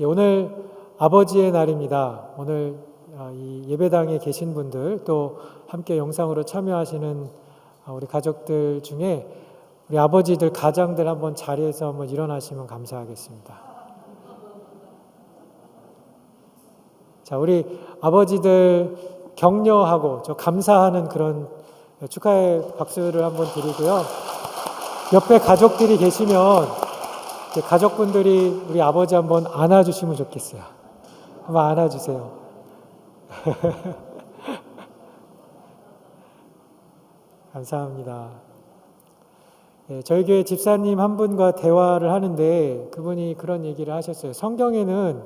오늘 아버지의 날입니다. 오늘 이 예배당에 계신 분들 또 함께 영상으로 참여하시는 우리 가족들 중에 우리 아버지들 가장들 한번 자리에서 한번 일어나시면 감사하겠습니다. 자, 우리 아버지들 격려하고 저 감사하는 그런 축하의 박수를 한번 드리고요. 옆에 가족들이 계시면 가족분들이 우리 아버지 한번 안아주시면 좋겠어요. 한번 안아주세요. 감사합니다. 저희 교회 집사님 한 분과 대화를 하는데 그분이 그런 얘기를 하셨어요. 성경에는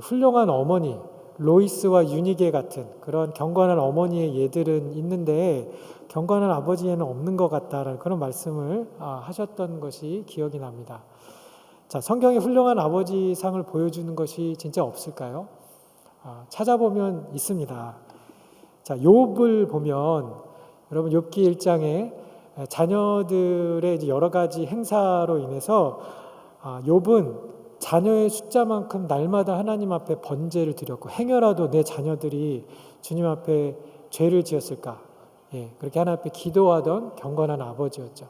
훌륭한 어머니, 로이스와 유니게 같은 그런 경건한 어머니의 예들은 있는데 경건한 아버지에는 없는 것 같다라는 그런 말씀을 하셨던 것이 기억이 납니다. 자, 성경에 훌륭한 아버지 상을 보여주는 것이 진짜 없을까요? 찾아보면 있습니다. 자, 욥을 보면 여러분 욥기 1장에 자녀들의 이제 여러 가지 행사로 인해서 욥은 자녀의 숫자만큼 날마다 하나님 앞에 번제를 드렸고 행여라도 내 자녀들이 주님 앞에 죄를 지었을까? 그렇게 하나님 앞에 기도하던 경건한 아버지였죠.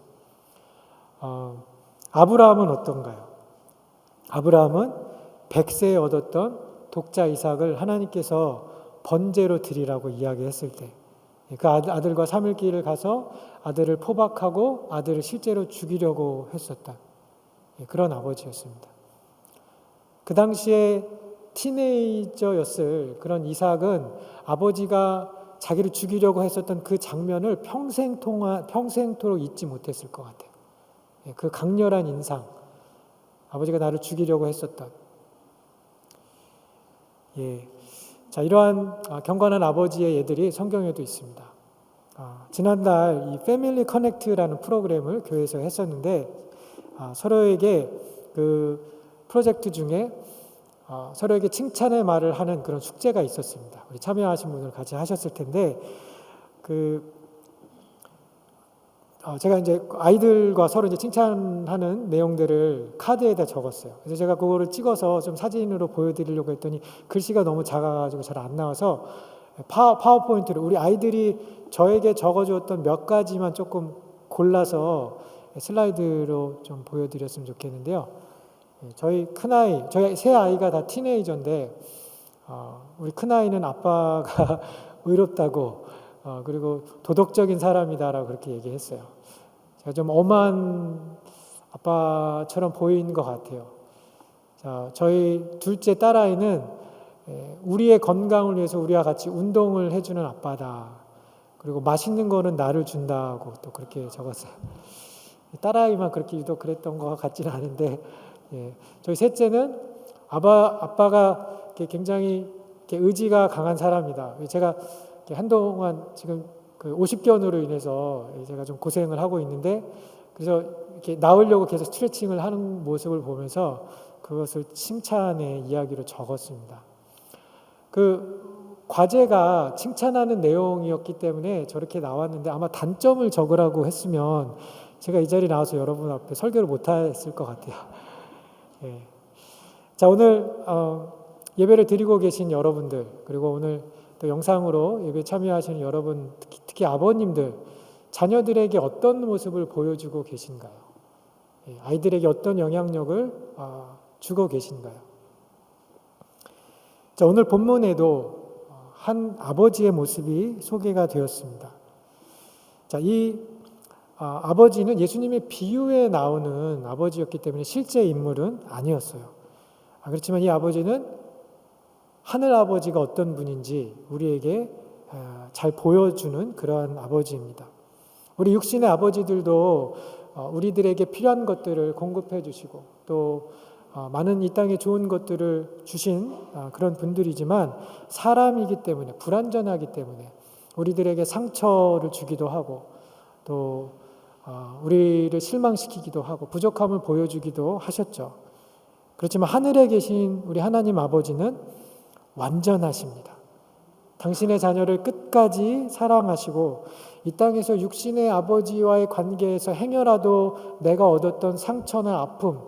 아브라함은 어떤가요? 아브라함은 100세에 얻었던 독자 이삭을 하나님께서 번제로 드리라고 이야기했을 때 그 아들과 3일길을 가서 아들을 포박하고 아들을 실제로 죽이려고 했었다. 그런 아버지였습니다. 그 당시에 티네이저였을 그런 이삭은 아버지가 자기를 죽이려고 했었던 그 장면을 평생토록 잊지 못했을 것 같아요. 그 강렬한 인상, 아버지가 나를 죽이려고 했었던. 자, 이러한 경건한 아버지의 예들이 성경에도 있습니다. 지난달 이 패밀리 커넥트라는 프로그램을 교회에서 했었는데 서로에게 그 프로젝트 중에 서로에게 칭찬의 말을 하는 그런 숙제가 있었습니다. 우리 참여하신 분들 같이 하셨을 텐데 제가 이제 아이들과 서로 이제 칭찬하는 내용들을 카드에다 적었어요. 그래서 제가 그거를 찍어서 좀 사진으로 보여드리려고 했더니 글씨가 너무 작아가지고 잘 안 나와서 파워포인트로 우리 아이들이 저에게 적어주었던 몇 가지만 조금 골라서 슬라이드로 좀 보여드렸으면 좋겠는데요. 저희 큰아이, 저희 세 아이가 다 티네이저인데 우리 큰아이는 아빠가 의롭다고 그리고 도덕적인 사람이다라고 그렇게 얘기했어요. 제가 좀 엄한 아빠처럼 보이는 것 같아요. 자, 저희 둘째 딸아이는 우리의 건강을 위해서 우리와 같이 운동을 해주는 아빠다. 그리고 맛있는 거는 나를 준다고 또 그렇게 적었어요. 딸아이만 그렇게 유독 그랬던 것 같지는 않은데 저희 셋째는 아빠가 굉장히 의지가 강한 사람이다. 제가 한동안 지금 그 50견으로 인해서 제가 좀 고생을 하고 있는데 그래서 이렇게 나으려고 계속 스트레칭을 하는 모습을 보면서 그것을 칭찬의 이야기로 적었습니다. 그 과제가 칭찬하는 내용이었기 때문에 저렇게 나왔는데 아마 단점을 적으라고 했으면 제가 이 자리에 나와서 여러분 앞에 설교를 못했을 것 같아요. 자, 오늘 예배를 드리고 계신 여러분들 그리고 오늘 또 영상으로 예배 참여하시는 여러분, 특히 아버님들, 자녀들에게 어떤 모습을 보여주고 계신가요? 아이들에게 어떤 영향력을 주고 계신가요? 자, 오늘 본문에도 한 아버지의 모습이 소개가 되었습니다. 자, 이 아버지는 예수님의 비유에 나오는 아버지였기 때문에 실제 인물은 아니었어요. 그렇지만 이 아버지는 하늘 아버지가 어떤 분인지 우리에게 잘 보여주는 그러한 아버지입니다. 우리 육신의 아버지들도 우리들에게 필요한 것들을 공급해 주시고 또 많은 이 땅에 좋은 것들을 주신 그런 분들이지만 사람이기 때문에 불완전하기 때문에 우리들에게 상처를 주기도 하고 또 우리를 실망시키기도 하고 부족함을 보여주기도 하셨죠. 그렇지만 하늘에 계신 우리 하나님 아버지는 완전하십니다. 당신의 자녀를 끝까지 사랑하시고 이 땅에서 육신의 아버지와의 관계에서 행여라도 내가 얻었던 상처나 아픔,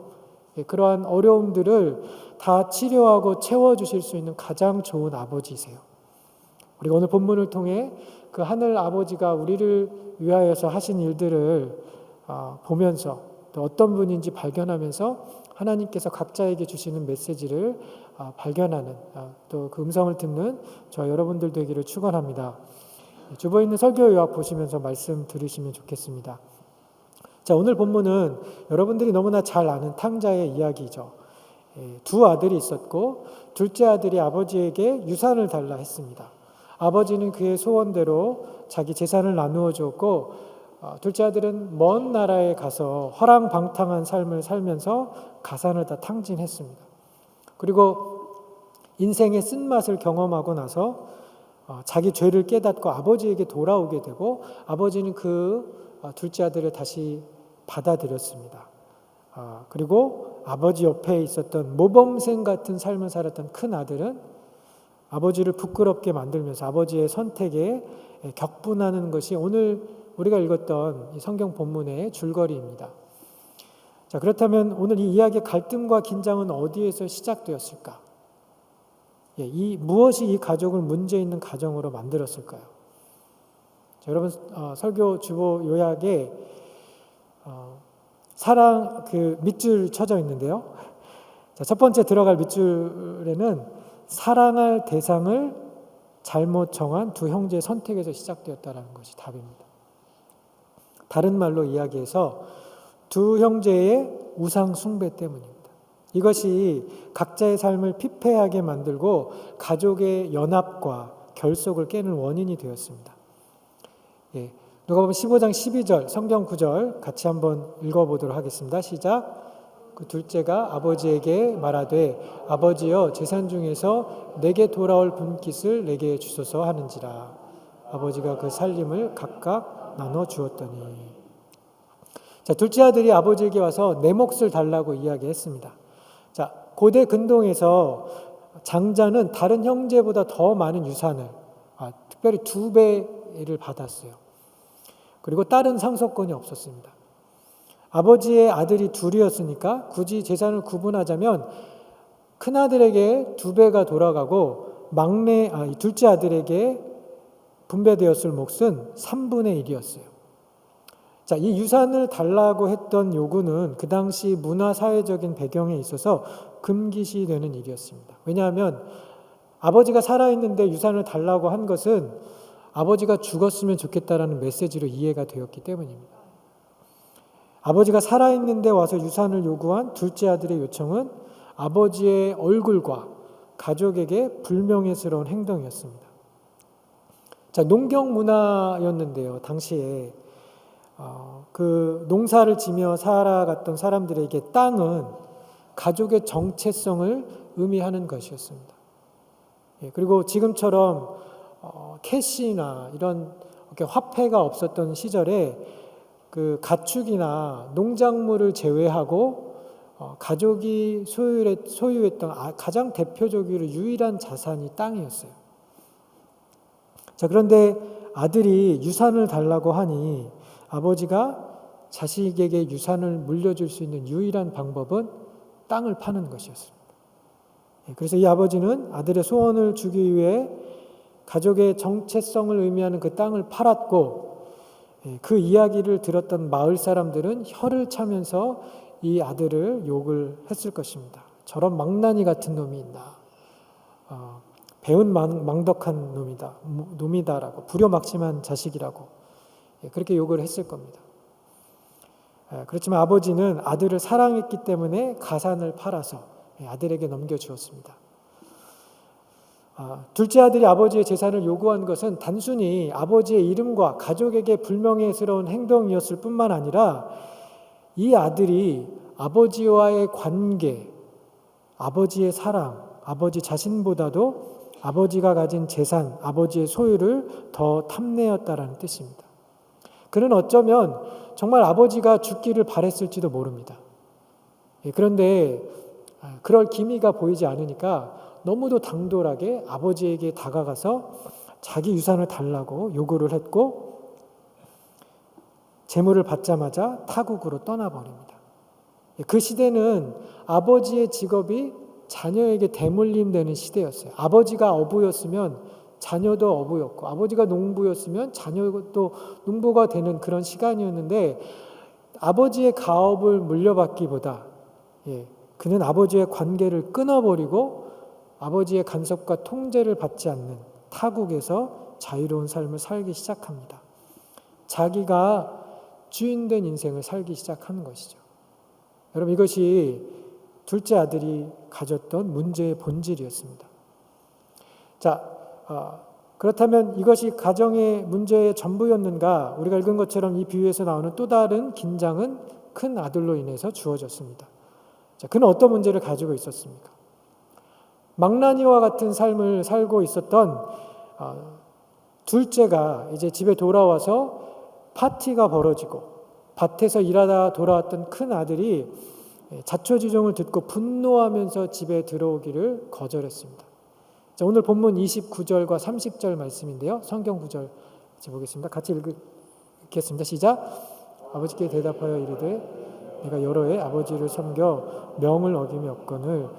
그러한 어려움들을 다 치료하고 채워주실 수 있는 가장 좋은 아버지이세요. 우리가 오늘 본문을 통해 그 하늘 아버지가 우리를 위하여서 하신 일들을 보면서 또 어떤 분인지 발견하면서 하나님께서 각자에게 주시는 메시지를 발견하는 또 그 음성을 듣는 저 여러분들 되기를 축원합니다. 주보에 있는 설교 요약 보시면서 말씀 들으시면 좋겠습니다. 자, 오늘 본문은 여러분들이 너무나 잘 아는 탕자의 이야기죠. 두 아들이 있었고 둘째 아들이 아버지에게 유산을 달라 했습니다. 아버지는 그의 소원대로 자기 재산을 나누어 주었고 둘째 아들은 먼 나라에 가서 허랑방탕한 삶을 살면서 가산을 다 탕진했습니다. 그리고 인생의 쓴맛을 경험하고 나서 자기 죄를 깨닫고 아버지에게 돌아오게 되고 아버지는 그 둘째 아들을 다시 받아들였습니다. 그리고 아버지 옆에 있었던 모범생 같은 삶을 살았던 큰 아들은 아버지를 부끄럽게 만들면서 아버지의 선택에 격분하는 것이 오늘 우리가 읽었던 이 성경 본문의 줄거리입니다. 자, 그렇다면 오늘 이 이야기의 갈등과 긴장은 어디에서 시작되었을까? 무엇이 이 가족을 문제 있는 가정으로 만들었을까요? 자, 여러분 설교 주보 요약에 사랑 그 밑줄 쳐져 있는데요. 자, 첫 번째 들어갈 밑줄에는 사랑할 대상을 잘못 정한 두 형제의 선택에서 시작되었다는 것이 답입니다. 다른 말로 이야기해서 두 형제의 우상 숭배 때문입니다. 이것이 각자의 삶을 피폐하게 만들고 가족의 연합과 결속을 깨는 원인이 되었습니다. 누가복음 15장 12절 성경 구절 같이 한번 읽어보도록 하겠습니다. 시작. 그 둘째가 아버지에게 말하되 아버지여 재산 중에서 내게 돌아올 분깃을 내게 주소서 하는지라. 아버지가 그 살림을 각각 나눠 주었더니. 자, 둘째 아들이 아버지에게 와서 내 몫을 달라고 이야기했습니다. 자, 고대 근동에서 장자는 다른 형제보다 더 많은 유산을 특별히 2배를 받았어요. 그리고 딸은 상속권이 없었습니다. 아버지의 아들이 둘이었으니까 굳이 재산을 구분하자면 큰아들에게 2배가 돌아가고 둘째 아들에게 분배되었을 몫은 3분의 1이었어요. 자, 이 유산을 달라고 했던 요구는 그 당시 문화사회적인 배경에 있어서 금기시 되는 일이었습니다. 왜냐하면 아버지가 살아있는데 유산을 달라고 한 것은 아버지가 죽었으면 좋겠다라는 메시지로 이해가 되었기 때문입니다. 아버지가 살아있는데 와서 유산을 요구한 둘째 아들의 요청은 아버지의 얼굴과 가족에게 불명예스러운 행동이었습니다. 자, 농경 문화였는데요. 당시에 그 농사를 지며 살아갔던 사람들에게 땅은 가족의 정체성을 의미하는 것이었습니다. 그리고 지금처럼 캐시나 이런 화폐가 없었던 시절에 그 가축이나 농작물을 제외하고 가족이 소유했던 가장 대표적이고 유일한 자산이 땅이었어요. 자, 그런데 아들이 유산을 달라고 하니 아버지가 자식에게 유산을 물려줄 수 있는 유일한 방법은 땅을 파는 것이었습니다. 그래서 이 아버지는 아들의 소원을 주기 위해 가족의 정체성을 의미하는 그 땅을 팔았고 그 이야기를 들었던 마을 사람들은 혀를 차면서 이 아들을 욕을 했을 것입니다. 저런 망나니 같은 놈이 있나. 배은 망덕한 놈이다라고 불효막심한 자식이라고 그렇게 욕을 했을 겁니다. 그렇지만 아버지는 아들을 사랑했기 때문에 가산을 팔아서 아들에게 넘겨주었습니다. 둘째 아들이 아버지의 재산을 요구한 것은 단순히 아버지의 이름과 가족에게 불명예스러운 행동이었을 뿐만 아니라 이 아들이 아버지와의 관계, 아버지의 사랑, 아버지 자신보다도 아버지가 가진 재산, 아버지의 소유를 더 탐내었다라는 뜻입니다. 그는 어쩌면 정말 아버지가 죽기를 바랬을지도 모릅니다. 그런데 그럴 기미가 보이지 않으니까 너무도 당돌하게 아버지에게 다가가서 자기 유산을 달라고 요구를 했고 재물을 받자마자 타국으로 떠나버립니다. 그 시대는 아버지의 직업이 자녀에게 대물림되는 시대였어요. 아버지가 어부였으면 자녀도 어부였고, 아버지가 농부였으면 자녀도 농부가 되는 그런 시간이었는데, 아버지의 가업을 물려받기보다 그는 아버지의 관계를 끊어버리고 아버지의 간섭과 통제를 받지 않는 타국에서 자유로운 삶을 살기 시작합니다. 자기가 주인된 인생을 살기 시작하는 것이죠. 여러분, 이것이 둘째 아들이 가졌던 문제의 본질이었습니다. 자, 그렇다면 이것이 가정의 문제의 전부였는가? 우리가 읽은 것처럼 이 비유에서 나오는 또 다른 긴장은 큰 아들로 인해서 주어졌습니다. 자, 그는 어떤 문제를 가지고 있었습니까? 망나니와 같은 삶을 살고 있었던 둘째가 이제 집에 돌아와서 파티가 벌어지고, 밭에서 일하다 돌아왔던 큰 아들이 자초지종을 듣고 분노하면서 집에 들어오기를 거절했습니다. 자, 오늘 본문 29절과 30절 말씀인데요. 성경 구절 보겠습니다. 같이 읽겠습니다. 시작. 아버지께 대답하여 이르되 내가 여러 해 아버지를 섬겨 명을 어김이 없거늘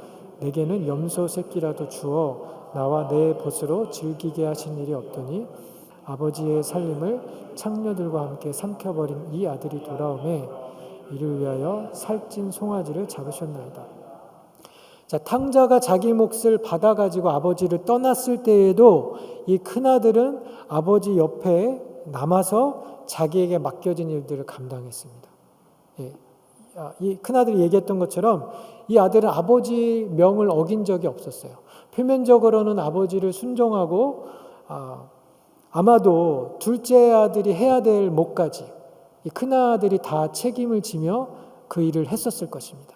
내게는 염소 새끼라도 주어 나와 내 벗으로 즐기게 하신 일이 없더니 아버지의 살림을 창녀들과 함께 삼켜버린 이 아들이 돌아오매 이를 위하여 살찐 송아지를 잡으셨나이다. 자, 탕자가 자기 몫을 받아가지고 아버지를 떠났을 때에도 이 큰아들은 아버지 옆에 남아서 자기에게 맡겨진 일들을 감당했습니다. 이 큰아들이 얘기했던 것처럼 이 아들은 아버지 명을 어긴 적이 없었어요. 표면적으로는 아버지를 순종하고 아마도 둘째 아들이 해야 될 몫까지 이 큰아들이 다 책임을 지며 그 일을 했었을 것입니다.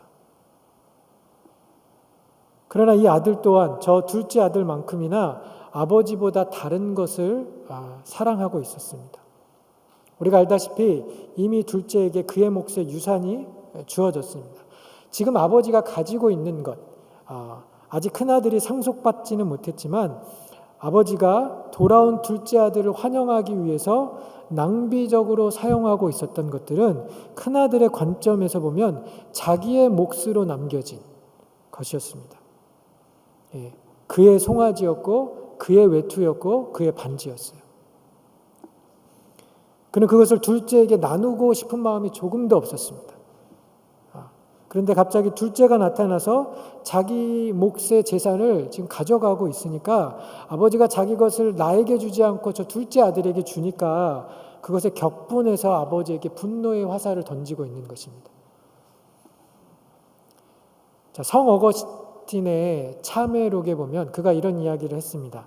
그러나 이 아들 또한 저 둘째 아들만큼이나 아버지보다 다른 것을 사랑하고 있었습니다. 우리가 알다시피 이미 둘째에게 그의 몫의 유산이 주어졌습니다. 지금 아버지가 가지고 있는 것, 아직 큰아들이 상속받지는 못했지만 아버지가 돌아온 둘째 아들을 환영하기 위해서 낭비적으로 사용하고 있었던 것들은 큰아들의 관점에서 보면 자기의 몫으로 남겨진 것이었습니다. 그의 송아지였고 그의 외투였고 그의 반지였어요. 그는 그것을 둘째에게 나누고 싶은 마음이 조금도 없었습니다. 그런데 갑자기 둘째가 나타나서 자기 몫의 재산을 지금 가져가고 있으니까 아버지가 자기 것을 나에게 주지 않고 저 둘째 아들에게 주니까 그것에 격분해서 아버지에게 분노의 화살을 던지고 있는 것입니다. 자, 성 어거스틴의 참회록에 보면 그가 이런 이야기를 했습니다.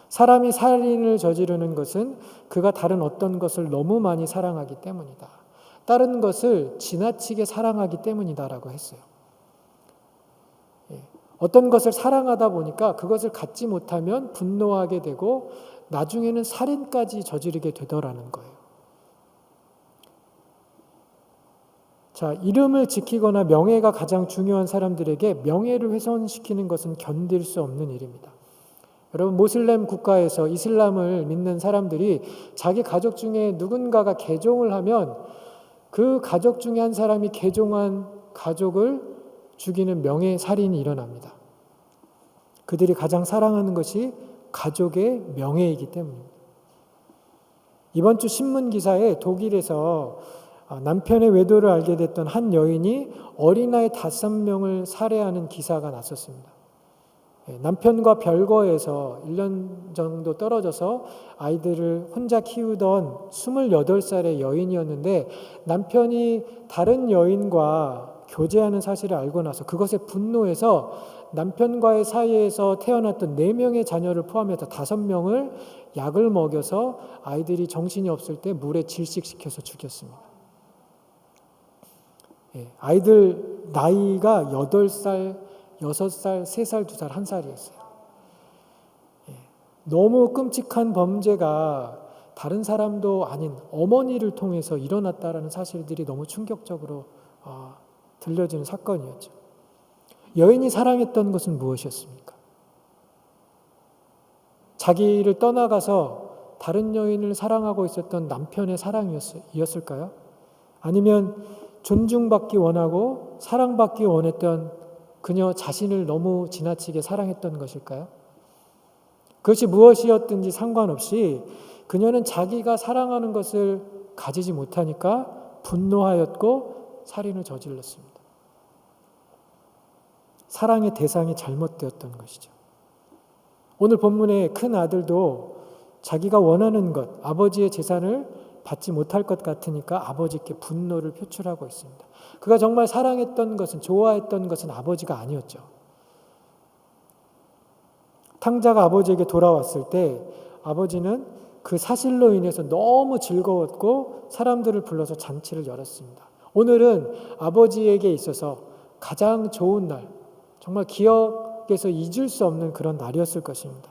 사람이 살인을 저지르는 것은 그가 다른 어떤 것을 너무 많이 사랑하기 때문이다. 다른 것을 지나치게 사랑하기 때문이다라고 했어요. 어떤 것을 사랑하다 보니까 그것을 갖지 못하면 분노하게 되고 나중에는 살인까지 저지르게 되더라는 거예요. 자, 이름을 지키거나 명예가 가장 중요한 사람들에게 명예를 훼손시키는 것은 견딜 수 없는 일입니다. 여러분, 모슬렘 국가에서 이슬람을 믿는 사람들이 자기 가족 중에 누군가가 개종을 하면 그 가족 중에 한 사람이 개종한 가족을 죽이는 명예살인이 일어납니다. 그들이 가장 사랑하는 것이 가족의 명예이기 때문입니다. 이번 주 신문 기사에 독일에서 남편의 외도를 알게 됐던 한 여인이 어린아이 5명을 살해하는 기사가 났었습니다. 남편과 별거에서 1년 정도 떨어져서 아이들을 혼자 키우던 28살의 여인이었는데 남편이 다른 여인과 교제하는 사실을 알고 나서 그것에 분노해서 남편과의 사이에서 태어났던 4명의 자녀를 포함해서 5명을 약을 먹여서 아이들이 정신이 없을 때 물에 질식시켜서 죽였습니다. 아이들 나이가 8살, 6살, 3살, 2살, 1살이었어요. 너무 끔찍한 범죄가 다른 사람도 아닌 어머니를 통해서 일어났다라는 사실들이 너무 충격적으로 들려지는 사건이었죠. 여인이 사랑했던 것은 무엇이었습니까? 자기를 떠나가서 다른 여인을 사랑하고 있었던 남편의 사랑이었을까요? 아니면 존중받기 원하고 사랑받기 원했던 그녀 자신을 너무 지나치게 사랑했던 것일까요? 그것이 무엇이었든지 상관없이 그녀는 자기가 사랑하는 것을 가지지 못하니까 분노하였고 살인을 저질렀습니다. 사랑의 대상이 잘못되었던 것이죠. 오늘 본문의 큰 아들도 자기가 원하는 것, 아버지의 재산을 받지 못할 것 같으니까 아버지께 분노를 표출하고 있습니다. 그가 정말 사랑했던 것은, 좋아했던 것은 아버지가 아니었죠. 탕자가 아버지에게 돌아왔을 때 아버지는 그 사실로 인해서 너무 즐거웠고 사람들을 불러서 잔치를 열었습니다. 오늘은 아버지에게 있어서 가장 좋은 날, 정말 기억에서 잊을 수 없는 그런 날이었을 것입니다.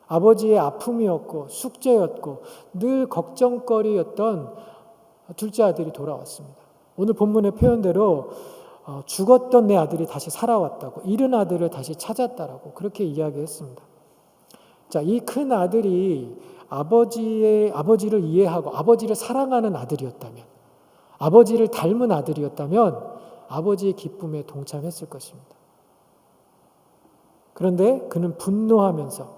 아버지의 아픔이었고 숙제였고 늘 걱정거리였던 둘째 아들이 돌아왔습니다. 오늘 본문의 표현대로 죽었던 내 아들이 다시 살아왔다고, 잃은 아들을 다시 찾았다라고 그렇게 이야기했습니다. 자, 이 큰 아들이 아버지를 이해하고 아버지를 사랑하는 아들이었다면, 아버지를 닮은 아들이었다면 아버지의 기쁨에 동참했을 것입니다. 그런데 그는 분노하면서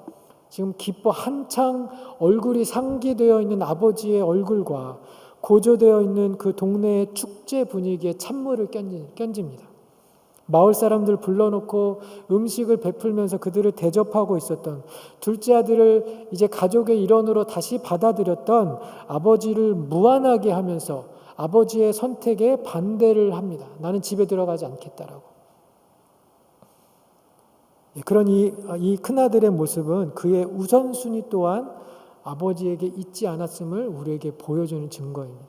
지금 한창 얼굴이 상기되어 있는 아버지의 얼굴과 고조되어 있는 그 동네의 축제 분위기에 찬물을 끼얹습니다. 마을 사람들 불러놓고 음식을 베풀면서 그들을 대접하고 있었던, 둘째 아들을 이제 가족의 일원으로 다시 받아들였던 아버지를 무안하게 하면서 아버지의 선택에 반대를 합니다. 나는 집에 들어가지 않겠다라고. 그런 이 큰아들의 모습은 그의 우선순위 또한 아버지에게 있지 않았음을 우리에게 보여주는 증거입니다.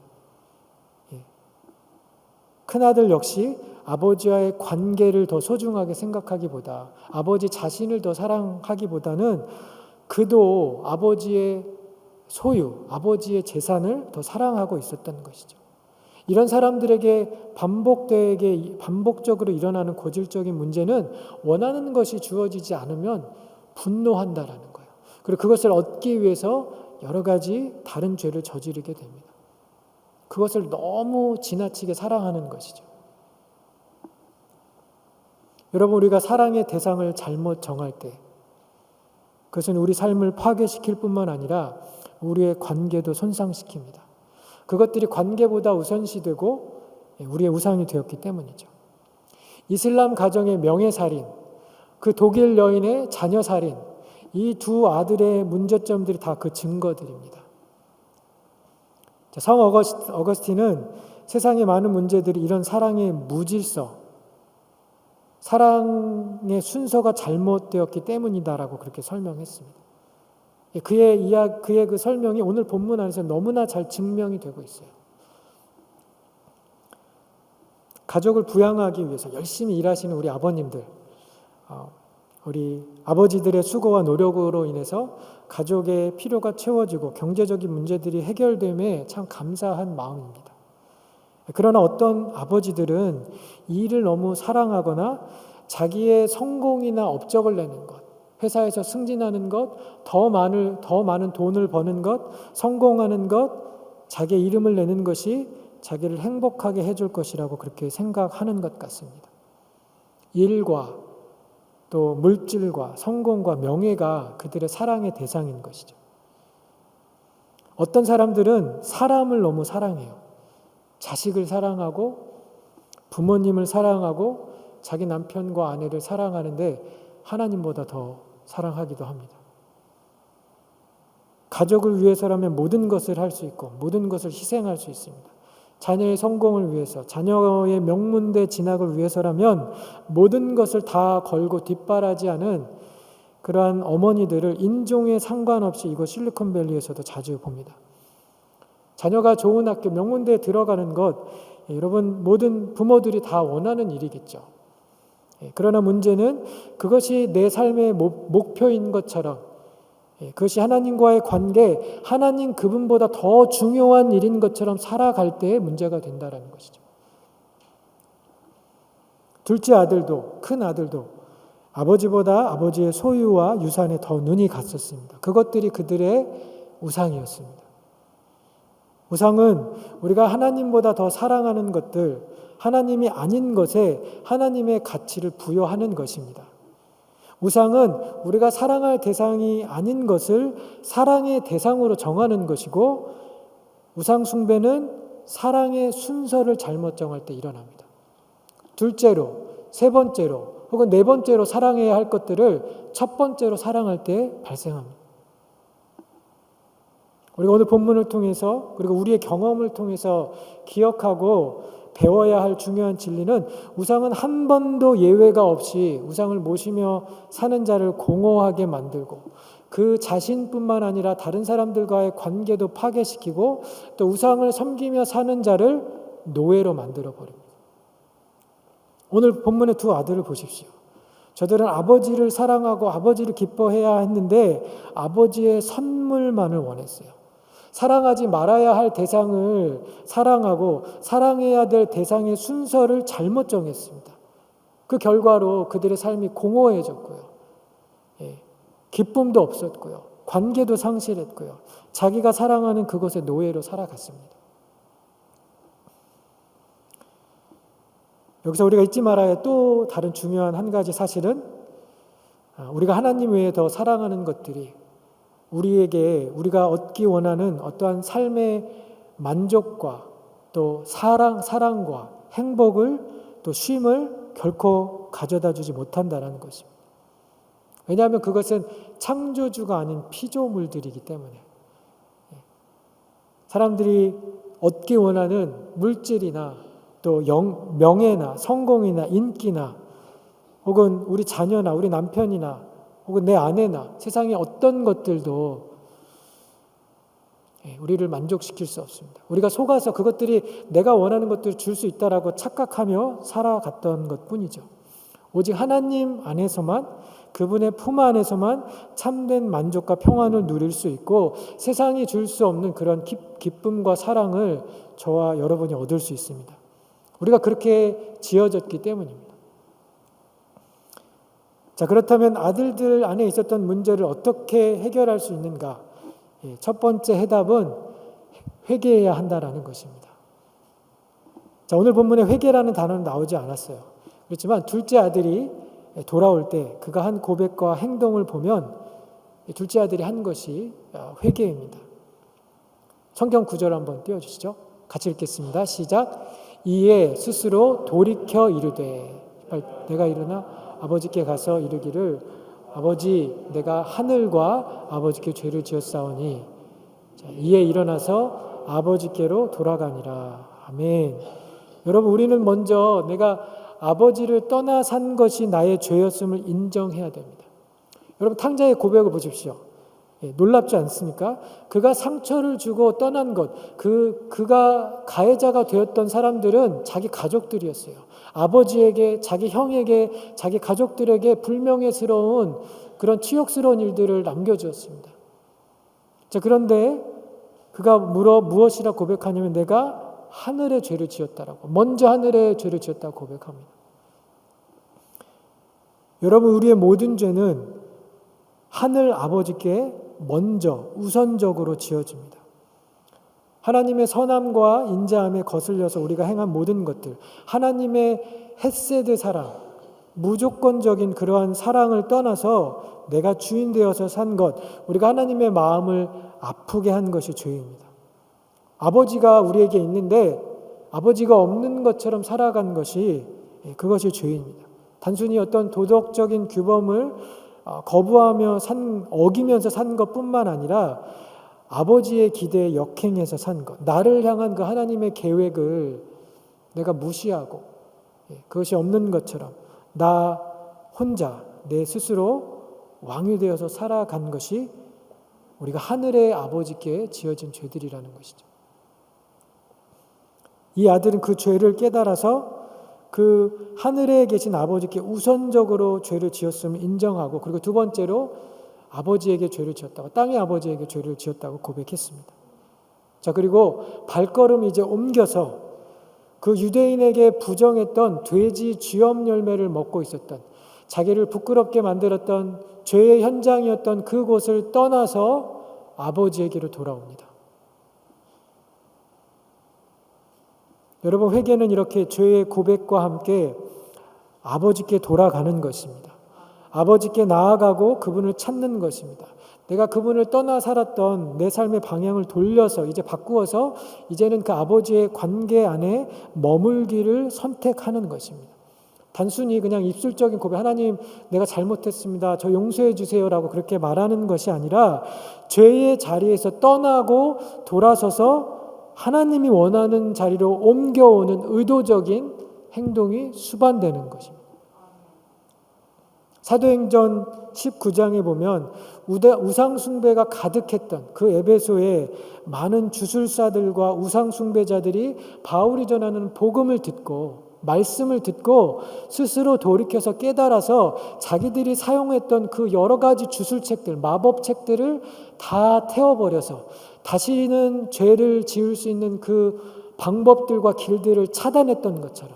큰아들 역시 아버지와의 관계를 더 소중하게 생각하기보다, 아버지 자신을 더 사랑하기보다는 그도 아버지의 소유, 아버지의 재산을 더 사랑하고 있었던 것이죠. 이런 사람들에게 반복적으로 일어나는 고질적인 문제는 원하는 것이 주어지지 않으면 분노한다라는 거예요. 그리고 그것을 얻기 위해서 여러 가지 다른 죄를 저지르게 됩니다. 그것을 너무 지나치게 사랑하는 것이죠. 여러분, 우리가 사랑의 대상을 잘못 정할 때 그것은 우리 삶을 파괴시킬 뿐만 아니라 우리의 관계도 손상시킵니다. 그것들이 관계보다 우선시되고 우리의 우상이 되었기 때문이죠. 이슬람 가정의 명예살인, 그 독일 여인의 자녀살인, 이 두 아들의 문제점들이 다 그 증거들입니다. 성 어거스틴은 세상의 많은 문제들이 이런 사랑의 무질서, 사랑의 순서가 잘못되었기 때문이다라고 그렇게 설명했습니다. 그의 그 설명이 오늘 본문 안에서 너무나 잘 증명이 되고 있어요. 가족을 부양하기 위해서 열심히 일하시는 우리 아버님들, 우리 아버지들의 수고와 노력으로 인해서 가족의 필요가 채워지고 경제적인 문제들이 해결됨에 참 감사한 마음입니다. 그러나 어떤 아버지들은 이 일을 너무 사랑하거나 자기의 성공이나 업적을 내는 것, 회사에서 승진하는 것, 더 많은 돈을 버는 것, 성공하는 것, 자기의 이름을 내는 것이 자기를 행복하게 해줄 것이라고 그렇게 생각하는 것 같습니다. 일과 또 물질과 성공과 명예가 그들의 사랑의 대상인 것이죠. 어떤 사람들은 사람을 너무 사랑해요. 자식을 사랑하고 부모님을 사랑하고 자기 남편과 아내를 사랑하는데 하나님보다 더 사랑하기도 합니다. 가족을 위해서라면 모든 것을 할 수 있고 모든 것을 희생할 수 있습니다. 자녀의 성공을 위해서, 자녀의 명문대 진학을 위해서라면 모든 것을 다 걸고 뒷바라지하는 그러한 어머니들을 인종에 상관없이 이곳 실리콘밸리에서도 자주 봅니다. 자녀가 좋은 학교, 명문대에 들어가는 것, 여러분 모든 부모들이 다 원하는 일이겠죠. 그러나 문제는 그것이 내 삶의 목표인 것처럼, 그것이 하나님과의 관계, 하나님 그분보다 더 중요한 일인 것처럼 살아갈 때에 문제가 된다는 것이죠. 둘째 아들도, 큰 아들도 아버지보다 아버지의 소유와 유산에 더 눈이 갔었습니다. 그것들이 그들의 우상이었습니다. 우상은 우리가 하나님보다 더 사랑하는 것들, 하나님이 아닌 것에 하나님의 가치를 부여하는 것입니다. 우상은 우리가 사랑할 대상이 아닌 것을 사랑의 대상으로 정하는 것이고, 우상 숭배는 사랑의 순서를 잘못 정할 때 일어납니다. 둘째로, 세 번째로, 혹은 네 번째로 사랑해야 할 것들을 첫 번째로 사랑할 때 발생합니다. 우리가 오늘 본문을 통해서, 그리고 우리의 경험을 통해서 기억하고 배워야 할 중요한 진리는, 우상은 한 번도 예외가 없이 우상을 모시며 사는 자를 공허하게 만들고, 그 자신뿐만 아니라 다른 사람들과의 관계도 파괴시키고, 또 우상을 섬기며 사는 자를 노예로 만들어 버립니다. 오늘 본문의 두 아들을 보십시오. 저들은 아버지를 사랑하고 아버지를 기뻐해야 했는데 아버지의 선물만을 원했어요. 사랑하지 말아야 할 대상을 사랑하고 사랑해야 될 대상의 순서를 잘못 정했습니다. 그 결과로 그들의 삶이 공허해졌고요. 기쁨도 없었고요. 관계도 상실했고요. 자기가 사랑하는 그것의 노예로 살아갔습니다. 여기서 우리가 잊지 말아야 할 또 다른 중요한 한 가지 사실은, 우리가 하나님 외에 더 사랑하는 것들이 우리에게 우리가 얻기 원하는 어떠한 삶의 만족과 또 사랑과 행복을 또 쉼을 결코 가져다 주지 못한다는 것입니다. 왜냐하면 그것은 창조주가 아닌 피조물들이기 때문에, 사람들이 얻기 원하는 물질이나 또 명예나 성공이나 인기나 혹은 우리 자녀나 우리 남편이나 혹은 내 아내나 세상의 어떤 것들도 우리를 만족시킬 수 없습니다. 우리가 속아서 그것들이 내가 원하는 것들을 줄 수 있다라고 착각하며 살아갔던 것뿐이죠. 오직 하나님 안에서만, 그분의 품 안에서만 참된 만족과 평안을 누릴 수 있고, 세상이 줄 수 없는 그런 기쁨과 사랑을 저와 여러분이 얻을 수 있습니다. 우리가 그렇게 지어졌기 때문입니다. 자, 그렇다면 아들들 안에 있었던 문제를 어떻게 해결할 수 있는가? 첫 번째 해답은 회개해야 한다라는 것입니다. 자, 오늘 본문에 회개라는 단어는 나오지 않았어요. 그렇지만 둘째 아들이 돌아올 때 그가 한 고백과 행동을 보면 둘째 아들이 한 것이 회개입니다. 성경 구절 한번 띄워주시죠. 같이 읽겠습니다. 시작. 이에 스스로 돌이켜 이르되, 내가 일어나 아버지께 가서 이르기를, 아버지, 내가 하늘과 아버지께 죄를 지었사오니, 이에 일어나서 아버지께로 돌아가니라. 아멘. 여러분, 우리는 먼저 내가 아버지를 떠나 산 것이 나의 죄였음을 인정해야 됩니다. 여러분, 탕자의 고백을 보십시오. 놀랍지 않습니까? 그가 상처를 주고 떠난 것, 그가 가해자가 되었던 사람들은 자기 가족들이었어요. 아버지에게, 자기 형에게, 자기 가족들에게 불명예스러운 그런 치욕스러운 일들을 남겨주었습니다. 자, 그런데 그가 무엇이라 고백하냐면, 내가 하늘의 죄를 지었다라고, 먼저 하늘의 죄를 지었다고 고백합니다. 여러분, 우리의 모든 죄는 하늘 아버지께 먼저 우선적으로 지어집니다. 하나님의 선함과 인자함에 거슬려서 우리가 행한 모든 것들, 하나님의 헤세드 사랑, 무조건적인 그러한 사랑을 떠나서 내가 주인 되어서 산 것, 우리가 하나님의 마음을 아프게 한 것이 죄입니다. 아버지가 우리에게 있는데 아버지가 없는 것처럼 살아간 것이, 그것이 죄입니다. 단순히 어떤 도덕적인 규범을 거부하며 어기면서 산 것뿐만 아니라 아버지의 기대에 역행해서 산 것, 나를 향한 그 하나님의 계획을 내가 무시하고 그것이 없는 것처럼 나 혼자 내 스스로 왕이 되어서 살아간 것이 우리가 하늘의 아버지께 지어진 죄들이라는 것이죠. 이 아들은 그 죄를 깨달아서 그 하늘에 계신 아버지께 우선적으로 죄를 지었음을 인정하고, 그리고 두 번째로 아버지에게 죄를 지었다고, 땅의 아버지에게 죄를 지었다고 고백했습니다. 자, 그리고 발걸음 이제 옮겨서 그 유대인에게 부정했던 돼지 쥐염 열매를 먹고 있었던, 자기를 부끄럽게 만들었던 죄의 현장이었던 그곳을 떠나서 아버지에게로 돌아옵니다. 여러분, 회개는 이렇게 죄의 고백과 함께 아버지께 돌아가는 것입니다. 아버지께 나아가고 그분을 찾는 것입니다. 내가 그분을 떠나 살았던 내 삶의 방향을 돌려서 이제 바꾸어서 이제는 그 아버지의 관계 안에 머물기를 선택하는 것입니다. 단순히 그냥 입술적인 고백, 하나님 내가 잘못했습니다, 저 용서해 주세요라고 그렇게 말하는 것이 아니라 죄의 자리에서 떠나고 돌아서서 하나님이 원하는 자리로 옮겨오는 의도적인 행동이 수반되는 것입니다. 사도행전 19장에 보면 우상숭배가 가득했던 그 에베소에 많은 주술사들과 우상숭배자들이 바울이 전하는 복음을 듣고 말씀을 듣고 스스로 돌이켜서 깨달아서 자기들이 사용했던 그 여러 가지 주술책들, 마법책들을 다 태워버려서 다시는 죄를 지을 수 있는 그 방법들과 길들을 차단했던 것처럼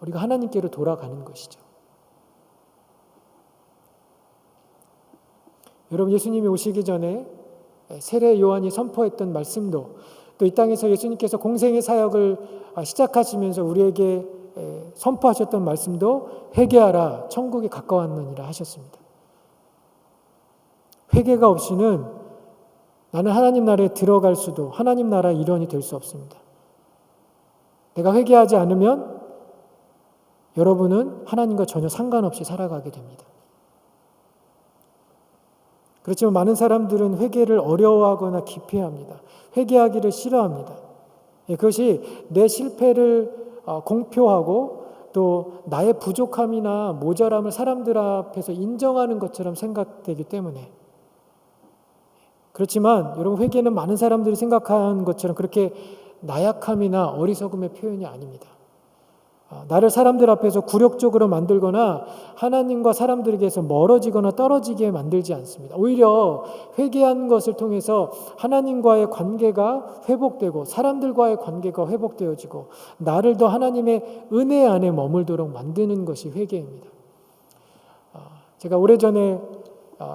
우리가 하나님께로 돌아가는 것이죠. 여러분, 예수님이 오시기 전에 세례 요한이 선포했던 말씀도, 또 이 땅에서 예수님께서 공생의 사역을 시작하시면서 우리에게 선포하셨던 말씀도 회개하라, 천국이 가까웠느니라 하셨습니다. 회개가 없이는 나는 하나님 나라에 들어갈 수도, 하나님 나라의 일원이 될 수 없습니다. 내가 회개하지 않으면 여러분은 하나님과 전혀 상관없이 살아가게 됩니다. 그렇지만 많은 사람들은 회개를 어려워하거나 기피합니다. 회개하기를 싫어합니다. 그것이 내 실패를 공표하고 또 나의 부족함이나 모자람을 사람들 앞에서 인정하는 것처럼 생각되기 때문에. 그렇지만 여러분, 회개는 많은 사람들이 생각하는 것처럼 그렇게 나약함이나 어리석음의 표현이 아닙니다. 나를 사람들 앞에서 굴욕적으로 만들거나 하나님과 사람들에게서 멀어지거나 떨어지게 만들지 않습니다. 오히려 회개한 것을 통해서 하나님과의 관계가 회복되고 사람들과의 관계가 회복되어지고 나를 더 하나님의 은혜 안에 머물도록 만드는 것이 회개입니다. 제가 오래전에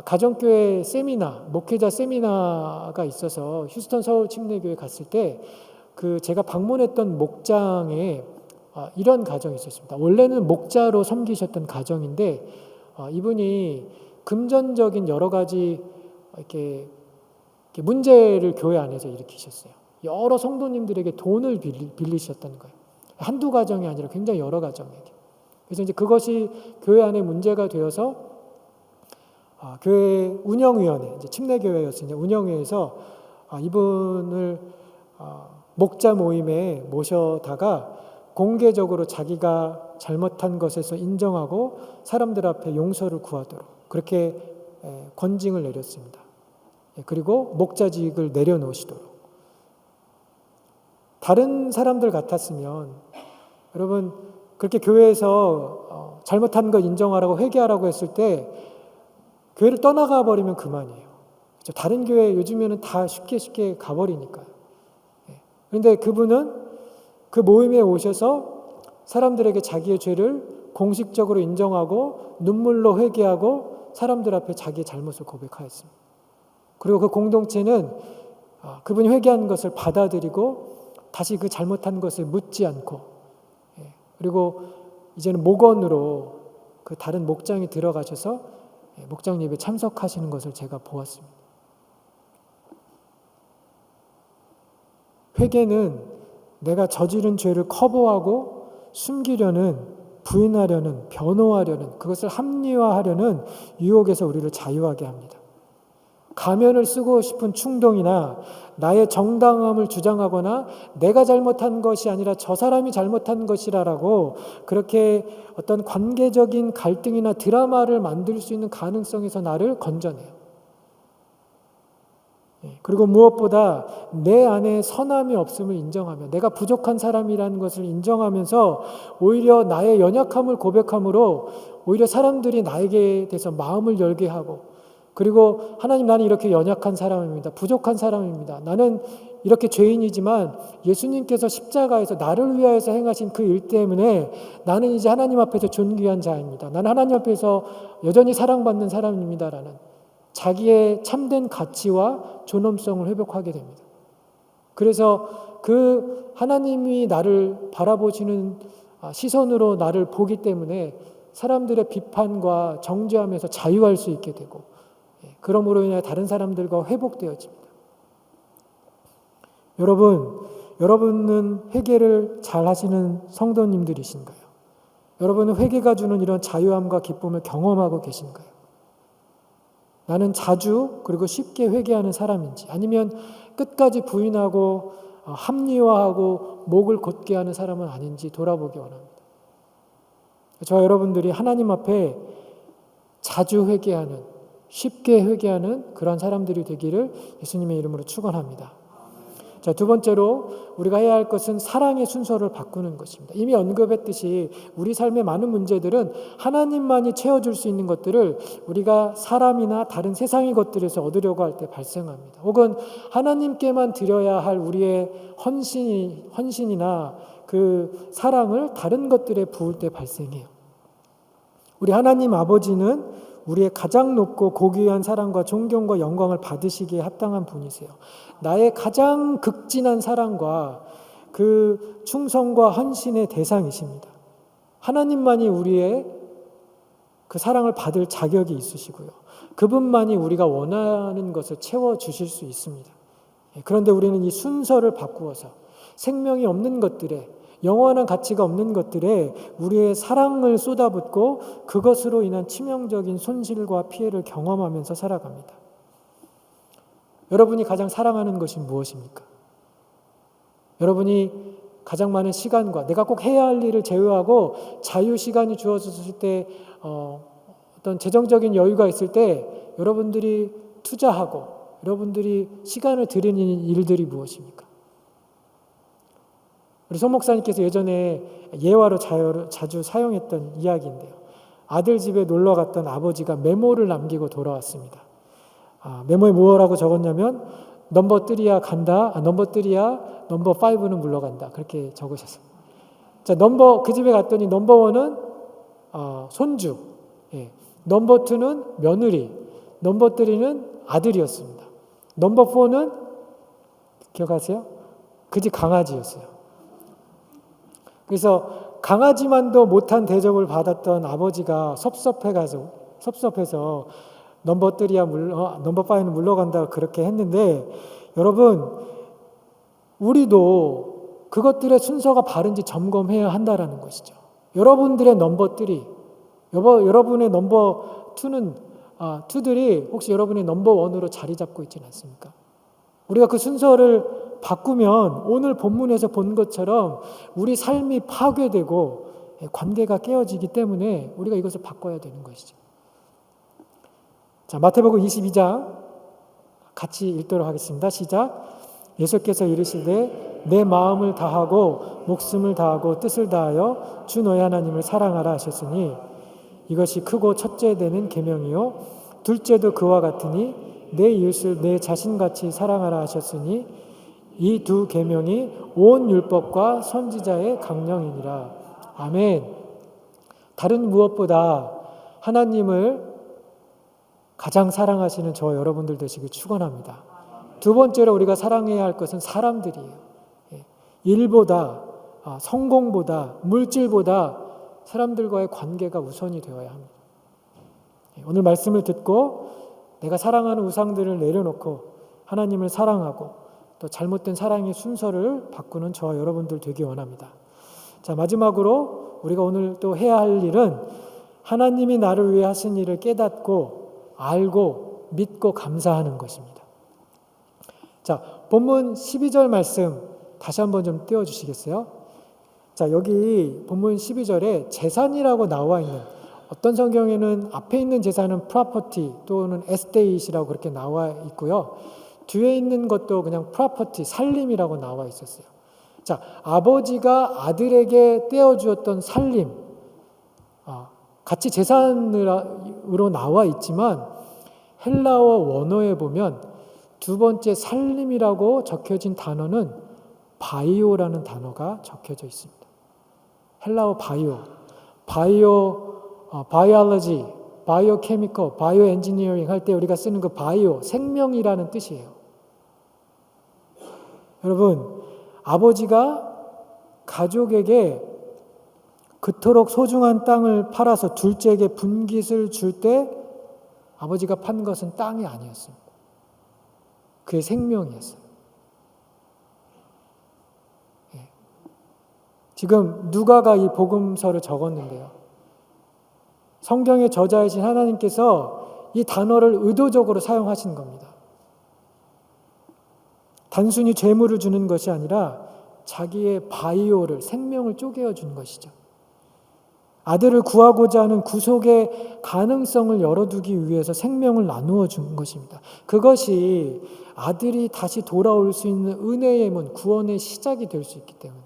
가정교회 세미나, 목회자 세미나가 있어서 휴스턴 서울 침례교회 갔을 때 그 제가 방문했던 목장에 이런 가정이 있었습니다. 원래는 목자로 섬기셨던 가정인데 이분이 금전적인 여러 가지 이렇게 문제를 교회 안에서 일으키셨어요. 여러 성도님들에게 돈을 빌리셨던 거예요. 한두 가정이 아니라 굉장히 여러 가정에게. 그래서 이제 그것이 교회 안에 문제가 되어서 교회 운영위원회, 이제 침례교회였으니까 운영위에서 이분을 목자 모임에 모셔다가 공개적으로 자기가 잘못한 것에서 인정하고 사람들 앞에 용서를 구하도록 그렇게 권징을 내렸습니다. 그리고 목자직을 내려놓으시도록. 다른 사람들 같았으면 여러분, 그렇게 교회에서 잘못한 것 인정하라고 회개하라고 했을 때 교회를 떠나가 버리면 그만이에요. 다른 교회 요즘에는 다 쉽게 가버리니까요. 그런데 그분은 그 모임에 오셔서 사람들에게 자기의 죄를 공식적으로 인정하고 눈물로 회개하고 사람들 앞에 자기의 잘못을 고백하였습니다. 그리고 그 공동체는 그분이 회개한 것을 받아들이고 다시 그 잘못한 것을 묻지 않고, 그리고 이제는 목원으로 그 다른 목장에 들어가셔서 목장 예배에 참석하시는 것을 제가 보았습니다. 회개는 내가 저지른 죄를 커버하고 숨기려는, 부인하려는, 변호하려는, 그것을 합리화하려는 유혹에서 우리를 자유하게 합니다. 가면을 쓰고 싶은 충동이나 나의 정당함을 주장하거나 내가 잘못한 것이 아니라 저 사람이 잘못한 것이라고 그렇게 어떤 관계적인 갈등이나 드라마를 만들 수 있는 가능성에서 나를 건져내요. 그리고 무엇보다 내 안에 선함이 없음을 인정하며 내가 부족한 사람이라는 것을 인정하면서 오히려 나의 연약함을 고백함으로 오히려 사람들이 나에게 대해서 마음을 열게 하고, 그리고 하나님, 나는 이렇게 연약한 사람입니다. 부족한 사람입니다. 나는 이렇게 죄인이지만 예수님께서 십자가에서 나를 위하여서 행하신 그 일 때문에 나는 이제 하나님 앞에서 존귀한 자입니다. 나는 하나님 앞에서 여전히 사랑받는 사람입니다라는 자기의 참된 가치와 존엄성을 회복하게 됩니다. 그래서 그 하나님이 나를 바라보시는 시선으로 나를 보기 때문에 사람들의 비판과 정죄함에서 자유할 수 있게 되고, 그러므로 인해 다른 사람들과 회복되어집니다. 여러분은 회개를 잘 하시는 성도님들이신가요? 여러분은 회개가 주는 이런 자유함과 기쁨을 경험하고 계신가요? 나는 자주 그리고 쉽게 회개하는 사람인지, 아니면 끝까지 부인하고 합리화하고 목을 곧게 하는 사람은 아닌지 돌아보기 원합니다. 저와 여러분들이 하나님 앞에 자주 회개하는, 쉽게 회개하는 그런 사람들이 되기를 예수님의 이름으로 축원합니다. 자, 두 번째로 우리가 해야 할 것은 사랑의 순서를 바꾸는 것입니다. 이미 언급했듯이 우리 삶의 많은 문제들은 하나님만이 채워줄 수 있는 것들을 우리가 사람이나 다른 세상의 것들에서 얻으려고 할 때 발생합니다. 혹은 하나님께만 드려야 할 우리의 헌신이나 그 사랑을 다른 것들에 부을 때 발생해요. 우리 하나님 아버지는 우리의 가장 높고 고귀한 사랑과 존경과 영광을 받으시기에 합당한 분이세요. 나의 가장 극진한 사랑과 그 충성과 헌신의 대상이십니다. 하나님만이 우리의 그 사랑을 받을 자격이 있으시고요. 그분만이 우리가 원하는 것을 채워주실 수 있습니다. 그런데 우리는 이 순서를 바꾸어서 생명이 없는 것들에, 영원한 가치가 없는 것들에 우리의 사랑을 쏟아붓고 그것으로 인한 치명적인 손실과 피해를 경험하면서 살아갑니다. 여러분이 가장 사랑하는 것이 무엇입니까? 여러분이 가장 많은 시간과 내가 꼭 해야 할 일을 제외하고 자유 시간이 주어졌을 때 어떤 재정적인 여유가 있을 때 여러분들이 투자하고 여러분들이 시간을 들이는 일들이 무엇입니까? 우리 송 목사님께서 예전에 예화로 자주 사용했던 이야기인데요. 아들 집에 놀러 갔던 아버지가 메모를 남기고 돌아왔습니다. 메모에 뭐라고 적었냐면 넘버 3야 간다. 넘버 3야 넘버 5는 물러간다. 그렇게 적으셨어요. 자, 그 집에 갔더니 넘버 1은 손주, 넘버 2는 며느리, 넘버 3는 아들이었습니다. 넘버 4는 기억하세요? 그 집 강아지였어요. 그래서 강아지만도 못한 대접을 받았던 아버지가 섭섭해서 넘버 3야 넘버 5는 물러간다 그렇게 했는데, 여러분 우리도 그것들의 순서가 바른지 점검해야 한다라는 것이죠. 여러분들의 넘버 3, 여러분의 넘버 2들이 혹시 여러분의 넘버 1으로 자리 잡고 있지는 않습니까? 우리가 그 순서를 바꾸면 오늘 본문에서 본 것처럼 우리 삶이 파괴되고 관계가 깨어지기 때문에 우리가 이것을 바꿔야 되는 것이죠. 자, 마태복음 22장 같이 읽도록 하겠습니다. 시작. 예수께서 이르시되 내 마음을 다하고 목숨을 다하고 뜻을 다하여 주 너희 하나님을 사랑하라 하셨으니 이것이 크고 첫째 되는 계명이요 둘째도 그와 같으니 내 이웃을 내 자신같이 사랑하라 하셨으니 이 두 계명이 온 율법과 선지자의 강령이니라. 아멘. 다른 무엇보다 하나님을 가장 사랑하시는 저와 여러분들 되시길 축원합니다. 두 번째로 우리가 사랑해야 할 것은 사람들이에요. 일보다, 성공보다, 물질보다 사람들과의 관계가 우선이 되어야 합니다. 오늘 말씀을 듣고 내가 사랑하는 우상들을 내려놓고 하나님을 사랑하고 또 잘못된 사랑의 순서를 바꾸는 저와 여러분들 되기 원합니다. 자, 마지막으로 우리가 오늘 또 해야 할 일은 하나님이 나를 위해 하신 일을 깨닫고 알고 믿고 감사하는 것입니다. 자, 본문 12절 말씀 다시 한번 좀 띄워주시겠어요? 자, 여기 본문 12절에 재산이라고 나와 있는, 어떤 성경에는 앞에 있는 재산은 property 또는 estate이라고 그렇게 나와 있고요. 뒤에 있는 것도 그냥 property, 살림이라고 나와 있었어요. 자, 아버지가 아들에게 떼어주었던 살림, 같이 재산으로 나와 있지만 헬라어 원어에 보면 두 번째 살림이라고 적혀진 단어는 바이오라는 단어가 적혀져 있습니다. 헬라어 바이올로지, 바이오케미컬, 바이오 엔지니어링 할 때 우리가 쓰는 그 바이오, 생명이라는 뜻이에요. 여러분, 아버지가 가족에게 그토록 소중한 땅을 팔아서 둘째에게 분깃을 줄 때 아버지가 판 것은 땅이 아니었습니다. 그의 생명이었어요. 지금 누가가 이 복음서를 적었는데요. 성경의 저자이신 하나님께서 이 단어를 의도적으로 사용하신 겁니다. 단순히 재물을 주는 것이 아니라 자기의 바이오를, 생명을 쪼개어 주는 것이죠. 아들을 구하고자 하는 구속의 가능성을 열어두기 위해서 생명을 나누어 준 것입니다. 그것이 아들이 다시 돌아올 수 있는 은혜의 문, 구원의 시작이 될 수 있기 때문에.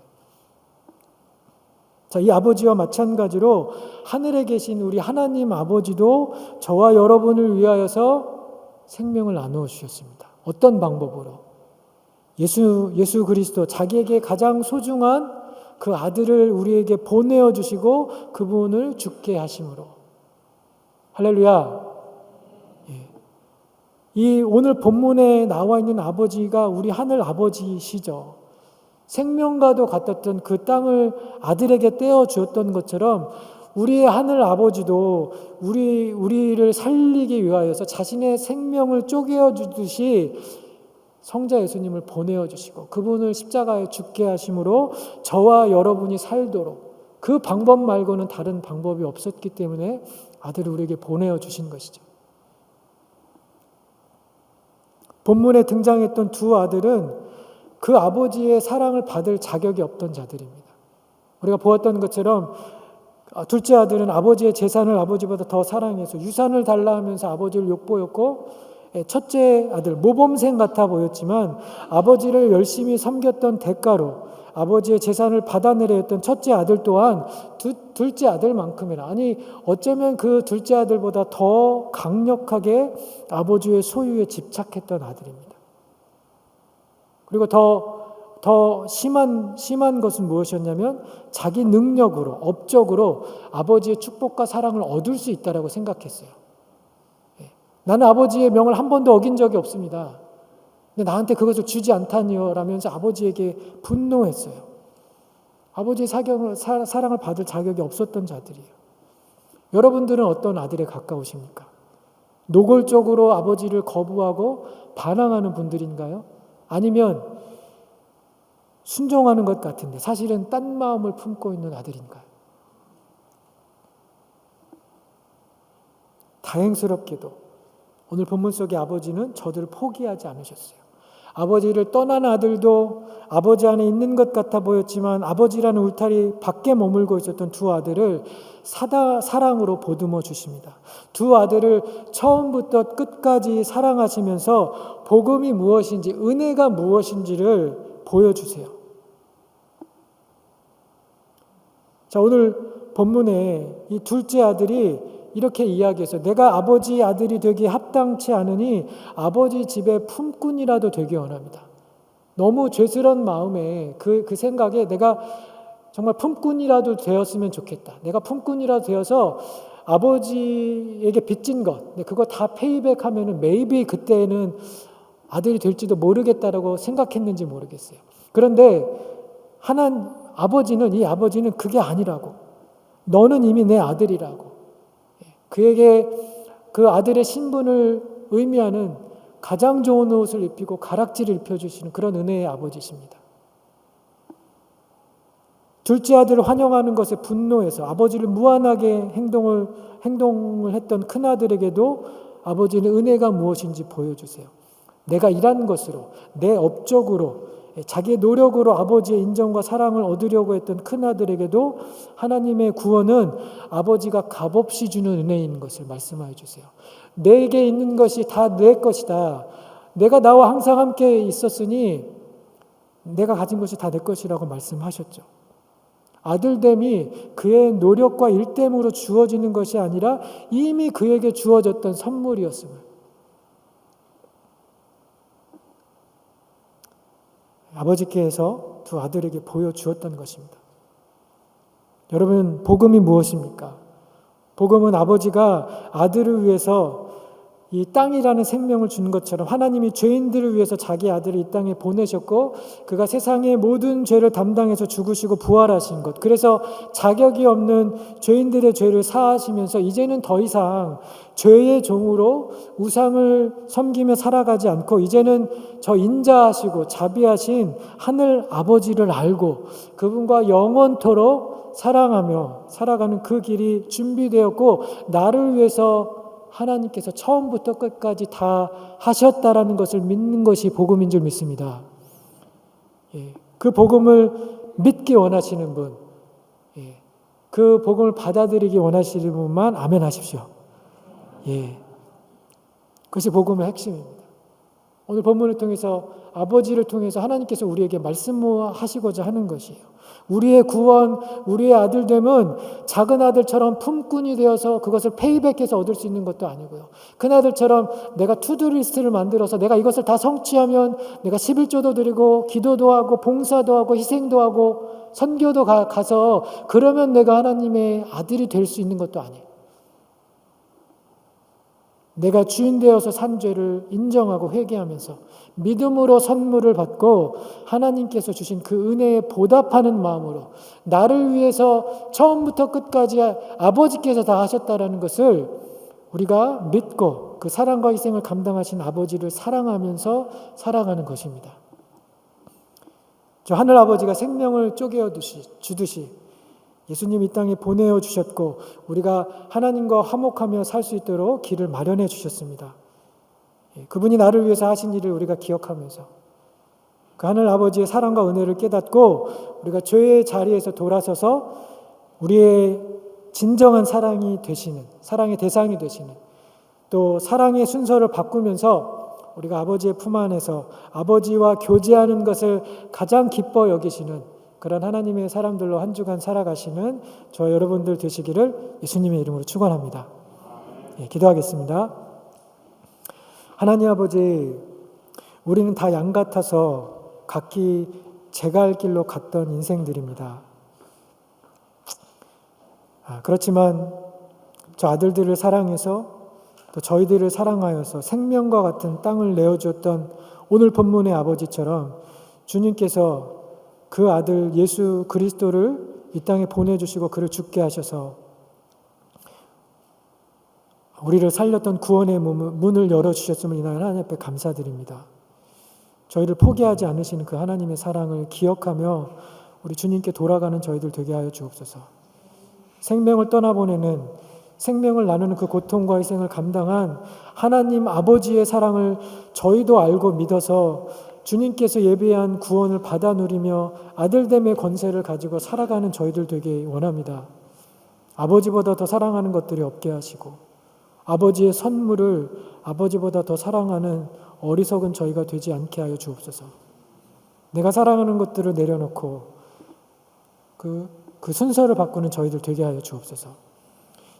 자, 이 아버지와 마찬가지로 하늘에 계신 우리 하나님 아버지도 저와 여러분을 위하여서 생명을 나누어 주셨습니다. 어떤 방법으로? 예수 그리스도, 자기에게 가장 소중한 그 아들을 우리에게 보내어 주시고 그분을 죽게 하심으로. 할렐루야. 이 오늘 본문에 나와 있는 아버지가 우리 하늘 아버지시죠. 생명과도 같았던 그 땅을 아들에게 떼어 주었던 것처럼 우리의 하늘 아버지도 우리를 살리기 위하여서 자신의 생명을 쪼개어 주듯이 성자 예수님을 보내어 주시고 그분을 십자가에 죽게 하심으로 저와 여러분이 살도록, 그 방법 말고는 다른 방법이 없었기 때문에 아들을 우리에게 보내어 주신 것이죠. 본문에 등장했던 두 아들은 그 아버지의 사랑을 받을 자격이 없던 자들입니다. 우리가 보았던 것처럼 둘째 아들은 아버지의 재산을 아버지보다 더 사랑해서 유산을 달라 하면서 아버지를 욕보였고, 첫째 아들 모범생 같아 보였지만 아버지를 열심히 섬겼던 대가로 아버지의 재산을 받아내려 했던 첫째 아들 또한 둘째 아들만큼이나, 아니 어쩌면 그 둘째 아들보다 더 강력하게 아버지의 소유에 집착했던 아들입니다. 그리고 더 심한 것은 무엇이었냐면 자기 능력으로, 업적으로 아버지의 축복과 사랑을 얻을 수 있다라고 생각했어요. 나는 아버지의 명을 한 번도 어긴 적이 없습니다. 근데 나한테 그것을 주지 않다니요 라면서 아버지에게 분노했어요. 아버지의 사랑을 받을 자격이 없었던 자들이에요. 여러분들은 어떤 아들에 가까우십니까? 노골적으로 아버지를 거부하고 반항하는 분들인가요? 아니면 순종하는 것 같은데 사실은 딴 마음을 품고 있는 아들인가요? 다행스럽게도 오늘 본문 속의 아버지는 저들을 포기하지 않으셨어요. 아버지를 떠난 아들도 아버지 안에 있는 것 같아 보였지만 아버지라는 울타리 밖에 머물고 있었던 두 아들을 사랑으로 보듬어 주십니다. 두 아들을 처음부터 끝까지 사랑하시면서 복음이 무엇인지, 은혜가 무엇인지를 보여주세요. 자, 오늘 본문에 이 둘째 아들이 이렇게 이야기해서 내가 아버지 아들이 되기 합당치 않으니 아버지 집의 품꾼이라도 되기 원합니다. 너무 죄스러운 마음에 그 생각에 내가 정말 품꾼이라도 되었으면 좋겠다. 내가 품꾼이라도 되어서 아버지에게 빚진 것, 그거 다 페이백하면은 maybe 그때는 아들이 될지도 모르겠다라고 생각했는지 모르겠어요. 그런데 이 아버지는 그게 아니라고. 너는 이미 내 아들이라고. 그에게 그 아들의 신분을 의미하는 가장 좋은 옷을 입히고 가락지를 입혀주시는 그런 은혜의 아버지십니다. 둘째 아들을 환영하는 것에 분노해서 아버지를 무한하게 행동을 했던 큰아들에게도 아버지는 은혜가 무엇인지 보여주세요. 내가 일한 것으로, 내 업적으로, 자기의 노력으로 아버지의 인정과 사랑을 얻으려고 했던 큰아들에게도 하나님의 구원은 아버지가 값없이 주는 은혜인 것을 말씀하여 주세요. 내게 있는 것이 다 내 것이다. 내가 나와 항상 함께 있었으니 내가 가진 것이 다 내 것이라고 말씀하셨죠. 아들됨이 그의 노력과 일됨으로 주어지는 것이 아니라 이미 그에게 주어졌던 선물이었음을 아버지께서 두 아들에게 보여주었던 것입니다. 여러분, 복음이 무엇입니까? 복음은 아버지가 아들을 위해서 이 땅이라는 생명을 주는 것처럼 하나님이 죄인들을 위해서 자기 아들을 이 땅에 보내셨고 그가 세상의 모든 죄를 담당해서 죽으시고 부활하신 것, 그래서 자격이 없는 죄인들의 죄를 사하시면서 이제는 더 이상 죄의 종으로 우상을 섬기며 살아가지 않고 이제는 저 인자하시고 자비하신 하늘 아버지를 알고 그분과 영원토록 사랑하며 살아가는 그 길이 준비되었고 나를 위해서 하나님께서 처음부터 끝까지 다 하셨다라는 것을 믿는 것이 복음인 줄 믿습니다. 그 복음을 믿기 원하시는 분, 그 복음을 받아들이기 원하시는 분만 아멘 하십시오. 그것이 복음의 핵심입니다. 오늘 본문을 통해서 아버지를 통해서 하나님께서 우리에게 말씀하시고자 하는 것이에요. 우리의 구원, 우리의 아들됨은 작은 아들처럼 품꾼이 되어서 그것을 페이백해서 얻을 수 있는 것도 아니고요. 큰 아들처럼 내가 투두리스트를 만들어서 내가 이것을 다 성취하면 내가 11조도 드리고 기도도 하고 봉사도 하고 희생도 하고 선교도 가서 그러면 내가 하나님의 아들이 될 수 있는 것도 아니에요. 내가 주인 되어서 산 죄를 인정하고 회개하면서 믿음으로 선물을 받고 하나님께서 주신 그 은혜에 보답하는 마음으로 나를 위해서 처음부터 끝까지 아버지께서 다 하셨다라는 것을 우리가 믿고 그 사랑과 희생을 감당하신 아버지를 사랑하면서 살아가는 것입니다. 저 하늘 아버지가 생명을 쪼개어 주듯이 예수님 이 땅에 보내어 주셨고 우리가 하나님과 화목하며 살 수 있도록 길을 마련해 주셨습니다. 그분이 나를 위해서 하신 일을 우리가 기억하면서 그 하늘 아버지의 사랑과 은혜를 깨닫고 우리가 죄의 자리에서 돌아서서 우리의 진정한 사랑이 되시는, 사랑의 대상이 되시는, 또 사랑의 순서를 바꾸면서 우리가 아버지의 품 안에서 아버지와 교제하는 것을 가장 기뻐 여기시는 그런 하나님의 사람들로 한 주간 살아가시는 저와 여러분들 되시기를 예수님의 이름으로 축원합니다. 기도하겠습니다. 하나님 아버지, 우리는 다 양 같아서 각기 제갈 길로 갔던 인생들입니다. 그렇지만 저 아들들을 사랑해서 또 저희들을 사랑하여서 생명과 같은 땅을 내어주었던 오늘 본문의 아버지처럼 주님께서 그 아들 예수 그리스도를 이 땅에 보내주시고 그를 죽게 하셔서 우리를 살렸던 구원의 문을 열어주셨음을 인하여 하나님 앞에 감사드립니다. 저희를 포기하지 않으시는 그 하나님의 사랑을 기억하며 우리 주님께 돌아가는 저희들 되게 하여 주옵소서. 생명을 떠나보내는, 생명을 나누는 그 고통과 희생을 감당한 하나님 아버지의 사랑을 저희도 알고 믿어서 주님께서 예비한 구원을 받아 누리며 아들됨의 권세를 가지고 살아가는 저희들 되게 원합니다. 아버지보다 더 사랑하는 것들이 없게 하시고 아버지의 선물을 아버지보다 더 사랑하는 어리석은 저희가 되지 않게 하여 주옵소서. 내가 사랑하는 것들을 내려놓고 그 순서를 바꾸는 저희들 되게 하여 주옵소서.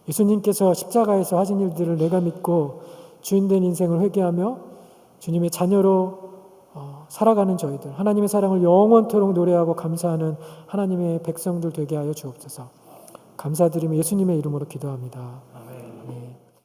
예수님께서 십자가에서 하신 일들을 내가 믿고 주인된 인생을 회개하며 주님의 자녀로 살아가는 저희들, 하나님의 사랑을 영원토록 노래하고 감사하는 하나님의 백성들 되게 하여 주옵소서. 감사드리며 예수님의 이름으로 기도합니다.